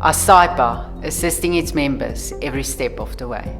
ASAIPA, assisting its members every step of the way.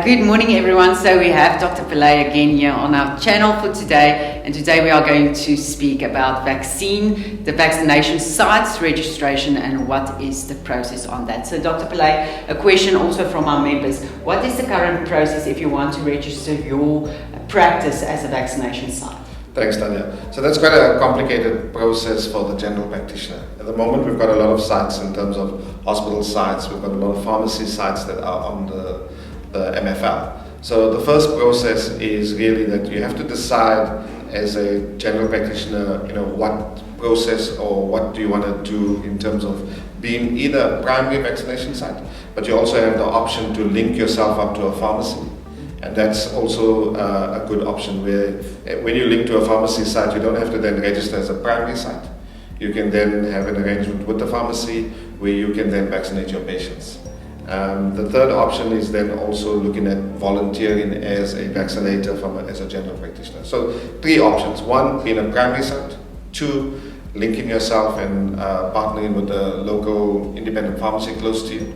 Good morning everyone. So we have Dr. Pillay again here on our channel for today, and today we are going to speak about the vaccination sites registration and what is the process on that. So Dr. Pillay, a question also from our members. What is the current process if you want to register your practice as a vaccination site? Thanks, Tanya. So that's quite a complicated process for the general practitioner. At the moment, we've got a lot of sites in terms of hospital sites. We've got a lot of pharmacy sites that are on the MFL. So the first process is really that you have to decide as a general practitioner, what process or what do you want to do in terms of being either a primary vaccination site, but you also have the option to link yourself up to a pharmacy. And that's also a good option where when you link to a pharmacy site, you don't have to then register as a primary site. You can then have an arrangement with the pharmacy where you can then vaccinate your patients. The third option is then also looking at volunteering as a vaccinator as a general practitioner. So 3 options. 1, being a primary site. 2, linking yourself and partnering with a local independent pharmacy close to you.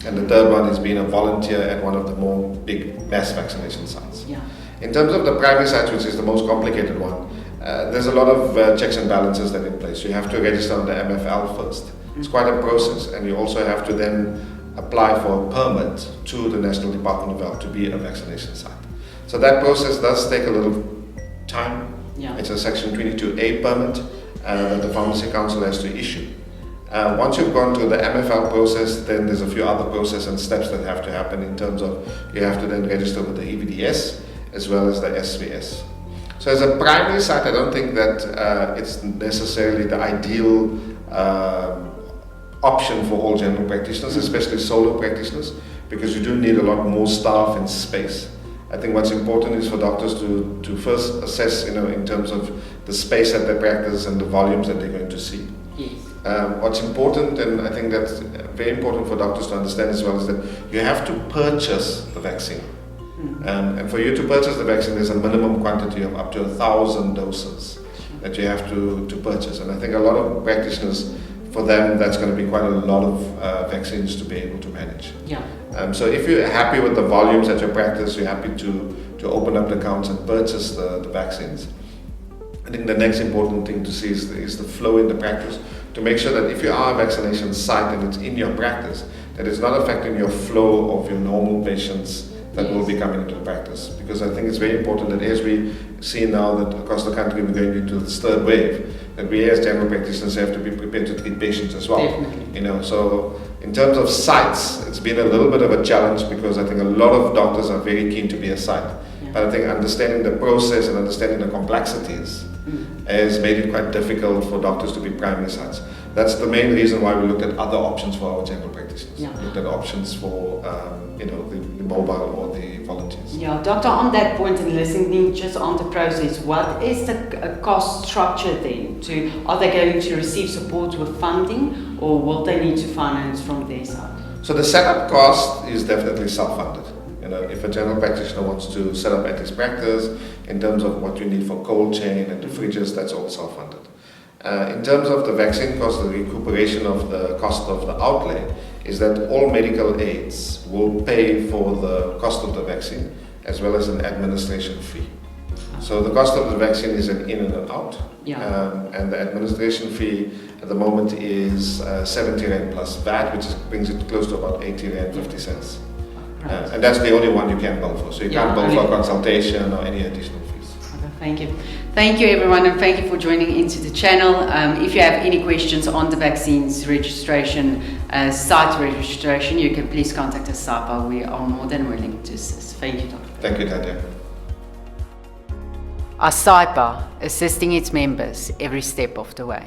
And the third one is being a volunteer at one of the more big mass vaccination sites. Yeah. In terms of the primary sites, which is the most complicated one, there's a lot of checks and balances that are in place. You have to register on the MFL first. It's quite a process, and you also have to then apply for a permit to the National Department of Health to be a vaccination site. So that process does take a little time. Yeah. It's a Section 22A permit that the Pharmacy Council has to issue. Once you've gone through the MFL process, then there's a few other processes and steps that have to happen in terms of you have to then register with the EVDS as well as the SVS. So as a primary site, I don't think that it's necessarily the ideal option for all general practitioners, especially solo practitioners, because you do need a lot more staff and space. I think what's important is for doctors to first assess, in terms of the space at their practice and the volumes that they're going to see. Yes. What's important, and I think that's very important for doctors to understand as well, is that you have to purchase the vaccine. And for you to purchase the vaccine, there's a minimum quantity of up to 1,000 doses that you have to purchase. And I think a lot of practitioners, for them, that's going to be quite a lot of vaccines to be able to manage. Yeah. So if you're happy with the volumes at your practice, you're happy to open up the accounts and purchase the vaccines. I think the next important thing to see is the flow in the practice, to make sure that if you are a vaccination site and it's in your practice, that it's not affecting your flow of your normal patients that will be coming into the practice. Because I think it's very important that as we see now that across the country we're going into this third wave, that we as general practitioners have to be prepared to treat patients as well. Definitely. So in terms of sites, it's been a little bit of a challenge because I think a lot of doctors are very keen to be a site. Yeah. But I think understanding the process and understanding the complexities has made it quite difficult for doctors to be primary sites. That's the main reason why we looked at other options for our general practitioners. Yeah. Looked at options for the mobile or the volunteers. Yeah, doctor, on that point and listening just on the process, what is the cost structure then? Are they going to receive support with funding, or will they need to finance from their side? So the setup cost is definitely self-funded. If a general practitioner wants to set up at his practice, in terms of what you need for cold chain and the fridges, that's all self-funded. In terms of the vaccine cost, the recuperation of the cost of the outlay is that all medical aids will pay for the cost of the vaccine as well as an administration fee. So the cost of the vaccine is an in and an out, and the administration fee at the moment is 70 Rand plus VAT, which brings it close to about 80 Rand 50 cents. And that's the only one you can bill for. So you can't bill for a consultation or any additional fees. Okay, thank you. Thank you everyone, and thank you for joining into the channel. If you have any questions on the vaccines registration, site registration, you can please contact ASAIPA. We are more than willing to assist. Thank you, Doctor. Thank you, Tanya. ASAIPA, assisting its members every step of the way.